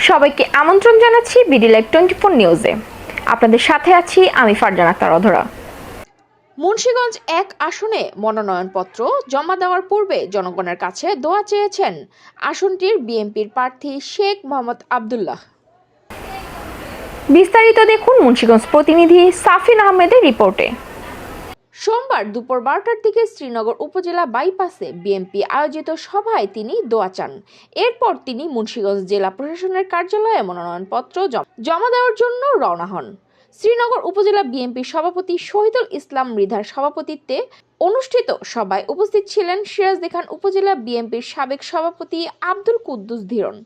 সবাইকে আমন্ত্রণ জানাচ্ছি বিডি লাইভ 24 নিউজে। আপনাদের সাথে আছি আমি ফারজানা আক্তার অধরা। মুন্সিগঞ্জ 1 আসনে মনোনয়নপত্র জমা দেওয়ার পূর্বে জনগণের কাছে দোয়া চেয়েছেন আসনটির বিএনপির প্রার্থী শেখ মোহাম্মদ আব্দুল্লাহ। বিস্তারিত দেখুন মুন্সিগঞ্জ প্রতিনিধি সাফিন আহমেদের রিপোর্টে। সোমবার দুপুর 12টার দিকে শ্রীনগর উপজেলা বাইপাসে বিএনপি আয়োজিত সভায় তিনি দোয়া চান। এরপর তিনি মুন্সিগঞ্জ জেলা প্রশাসনের কার্যালয়ে মনোনয়নপত্র জমা দেওয়ার জন্য রওনা হন। শ্রীনগর উপজেলা বিএনপি সভাপতি শহীদুল ইসলাম মৃধার সভাপতিত্বে অনুষ্ঠিত সভায় উপস্থিত ছিলেন সিরাজদি খান উপজেলা বিএনপির সাবেক সভাপতি আব্দুল কুদ্দুস ধীরন,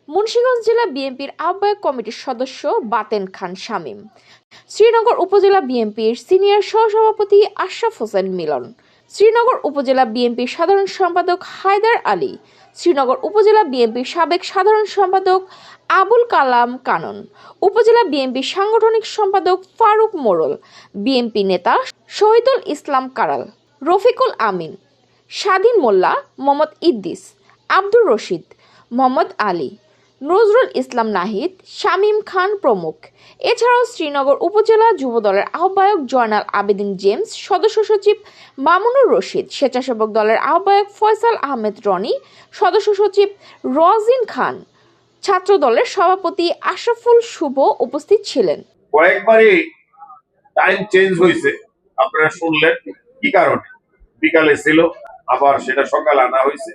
মুন্সিগঞ্জ জেলা বিএনপির আহ্বায়ক কমিটির সদস্য বাতেন খান শামীম, শ্রীনগর উপজেলা বিএনপির সিনিয়র সহসভাপতি আশরাফ হোসেন মিলন, শ্রীনগর উপজেলা বিএনপির সাধারণ সম্পাদক হায়দার আলী, শ্রীনগর উপজেলা বিএনপির সাবেক সাধারণ সম্পাদক আবুল কালাম কানন, উপজেলা বিএনপির সাংগঠনিক সম্পাদক ফারুক মোড়ল, বিএনপি নেতা শহীদুল ইসলাম কারাল, রফিকুল আমিন, স্বাধীন মোল্লা, মোহাম্মদ ইদ্দিস, আব্দুর রশিদ, মোহাম্মদ আলী, নজরুল ইসলাম নাহিদ, শামীম খান প্রমুখ। এছাড়াও শ্রীনগর উপজেলা যুবদলের আহ্বায়ক জয়নাল আবেদিন জেমস, সদস্য সচিব মামুনুর রশিদ, স্বেচ্ছাসেবক দলের আহ্বায়ক ফয়সাল আহমেদ রনি, সদস্য সচিব রজিন খান, ছাত্র দলের সভাপতি আশরাফুল শুভ উপস্থিত ছিলেন। কয়েকবারই টাইম চেঞ্জ হয়েছে, আপনারা শুনলেন কি কারণে। বিকালে ছিল, আবার সেটা সকালে আনা হয়েছে,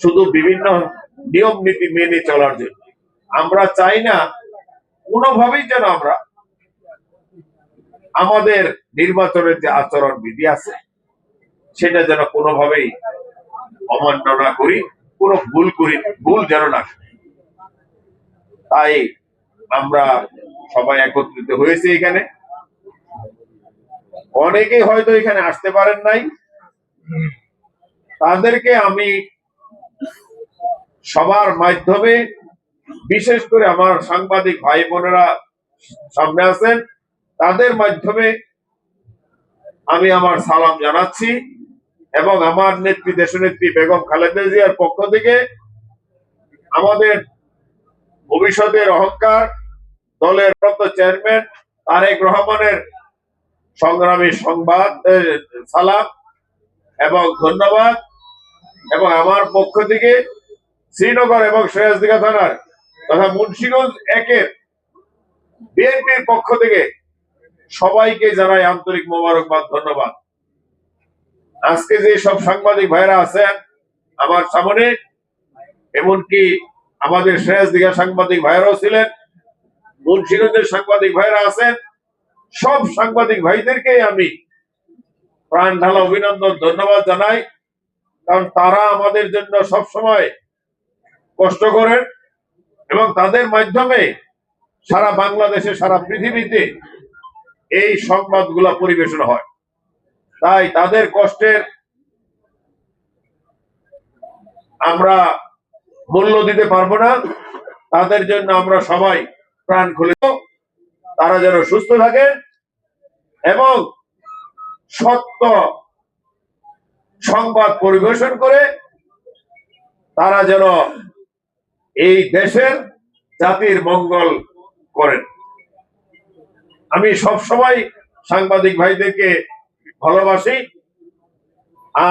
শুধু বিভিন্ন নিয়ম নীতি মেনে চলার জন্য। আমরা চাই না কোনোভাবেই যেন আমরা আমাদের নির্বাচনের যে আচরণ বিধি আছে সেটা যেন কোনোভাবেই অমান্য না করি, কোনো ভুল যেন না করি। তাই আমরা সবাই একত্রিত হয়েছে এখানে। অনেকেই হয়তো এখানে আসতে পারেন নাই, তাদেরকে আমি সবার মাধ্যমে, বিশেষ করে আমার সাংবাদিক ভাই বোনেরা সামনে আছেন, তাদের মাধ্যমে আমি আমার সালাম জানাচ্ছি এবং আমার নেত্রী দেশনেত্রী বেগম খালেদা জিয়ার পক্ষ থেকে আমাদের ভবিষ্যতের অহংকার দলের চেয়ারম্যান তারেক রহমানের সংগ্রামী সালাম এবং ধন্যবাদ। এবং আমার পক্ষ থেকে শ্রীনগর এবং সিরাজদিঘা থানার তথা মুন্সিগঞ্জ 1-এর বিএনপির পক্ষ থেকে সবাইকে জানাই আন্তরিক মোবারকবাদ, ধন্যবাদ। আজকে যে সব সাংবাদিক ভাইরা আছেন আমার সামনে, এমনকি আমাদের সিরাজদিঘা সাংবাদিক ভাইরাও ছিলেন, মুন্সিগঞ্জের সাংবাদিক ভাইরা আছেন, সব সাংবাদিক ভাইদেরকে আমি প্রাণ ঢালা অভিনন্দন, ধন্যবাদ জানাই। কারণ তারা আমাদের জন্য সব সময় কষ্ট করেন এবং তাদের মাধ্যমে সারা বাংলাদেশে, সারা পৃথিবীতে এই সংবাদগুলো পরিবেশন হয়। তাই তাদের কষ্টের আমরা মূল্য দিতে পারবো না। তাদের জন্য আমরা সবাই প্রাণ খুলে, তারা যেন সুস্থ থাকেন এবং সত্য সংবাদ পরিবেশন করে তারা যেন এই দেশের জাতির মঙ্গল করেন। আমি সব সময় সাংবাদিক ভাইদেরকে ভালোবাসি।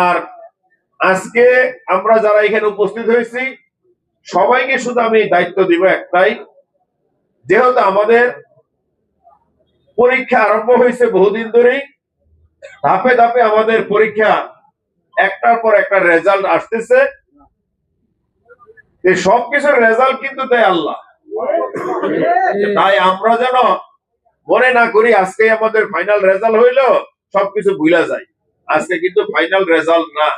আর আজকে আমরা যারা এখানে উপস্থিত হয়েছি সবাইকে শুধু আমি দায়িত্ব দিব একটাই, যেহেতু আমাদের পরীক্ষা আরম্ভ হয়েছে বহুদিন ধরেই, ধাপে ধাপে আমাদের পরীক্ষা একটার পর একটা রেজাল্ট আসতেছে। সবকিছুর রেজাল্ট কিন্তু দেয় আল্লাহ। তাই আমরা যেন মনে না করি আজকে আমাদের ফাইনাল রেজাল্ট হইলো সবকিছু ভুলা যায়। আজকে কিন্তু ফাইনাল রেজাল্ট না,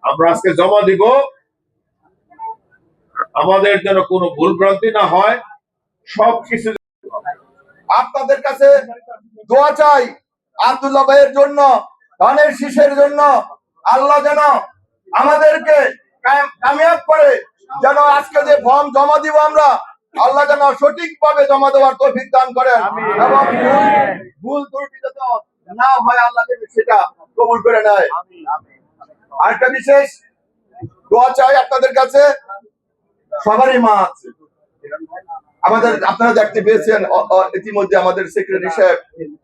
আমরা আজকে জমা দিব। আমাদের যেন কোনো ভুল ভ্রান্তি না হয়, সবকিছু। আপনাদের কাছে দোয়া চাই আব্দুল্লাহ ভাইয়ের জন্য, ধানের শীষের জন্য। আল্লাহ যেন আমাদেরকে কামিয়াব করে, যেন আজকে যে ফর্ম জমা দিব আমরা, আল্লাহ যেন সঠিকভাবে জমা দেওয়ার তৌফিক দান করেন এবং ভুল ত্রুটি যাতে না হয়, আল্লাহ সেটা কবুল করে নেয়। আরেকটা বিশেষ দোয়া চাই আপনাদের কাছে, সবারই মা আছে। আমাদের আপনারা দেখতে পেয়েছেন ইতিমধ্যে আমাদের সেক্রেটারি সাহেব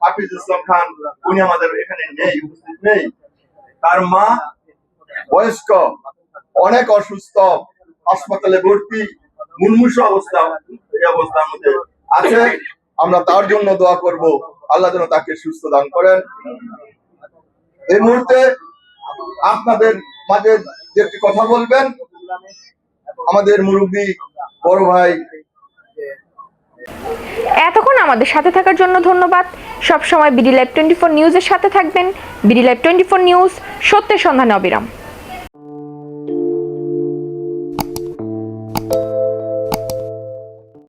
হাফিজ ইসলাম খান, উনি আমাদের এখানে নেই, উপস্থিত নেই। তার মা বয়স্ক, অনেক অসুস্থ, হাসপাতালে ভর্তি, মুমূর্ষু অবস্থা, এই অবস্থার মধ্যে আছে। আমরা তার জন্য দোয়া করব, আল্লাহ যেন তাকে সুস্থ দান করেন। এই মুহূর্তে আপনাদের মাঝে যে একটি কথা বলবেন আমাদের মুরব্বী বড় ভাই। এতক্ষণ আমাদের সাথে থাকার জন্য ধন্যবাদ। সবসময় বিডি লাইভ 24 নিউজের সাথে থাকবেন। বিডি লাইভ 24 নিউজ, সত্যের সন্ধানে অবিরাম।